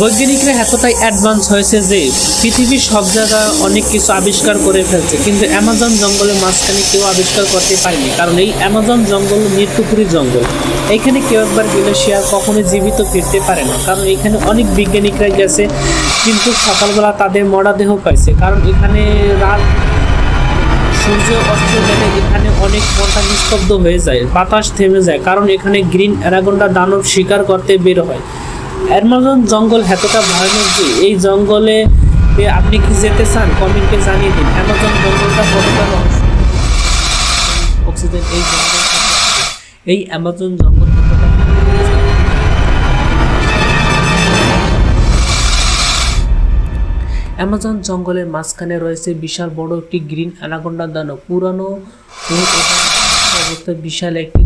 বৈজ্ঞানিকরা এতটাই অ্যাডভান্স হয়েছে যে পৃথিবীর সব জায়গায় অনেক কিছু আবিষ্কার করে ফেলছে, কিন্তু অ্যামাজন জঙ্গলের মাঝখানে কেউ আবিষ্কার করতে পারেনি। কারণ এই অ্যামাজন জঙ্গল মৃত্যুপুরী জঙ্গল। এইখানে কেউ একবার গেলে সে আর কখনো জীবিত ফিরতে পারে না, কারণ এখানে অনেক বিজ্ঞানিকরা গেছে কিন্তু সকালবেলা তাদের মরদেহ পাইছে। কারণ এখানে রাত সূর্য অস্ত গেলে এখানে অনেক ঘন্টা নিস্তব্ধ হয়ে যায়, বাতাস থেমে যায়, কারণ এখানে গ্রিন অ্যানাকোন্ডা দানব শিকার করতে বের হয়। অ্যামাজন জঙ্গল এতটা ভয়ানক যে এই জঙ্গলে আপনি কি যেতে চান কমেন্টে জানিয়ে দিন। অ্যামাজন জঙ্গলটা কতটা রহস্য, অক্সিজেন এই জঙ্গল থেকে আসে। এই অ্যামাজন জঙ্গল কতটা অ্যামাজন জঙ্গলের মাঝখানে রয়েছে বিশাল বড় একটি গ্রিন অ্যানাকোন্ডা দানব। পুরানো অবস্থায় বিশাল একটি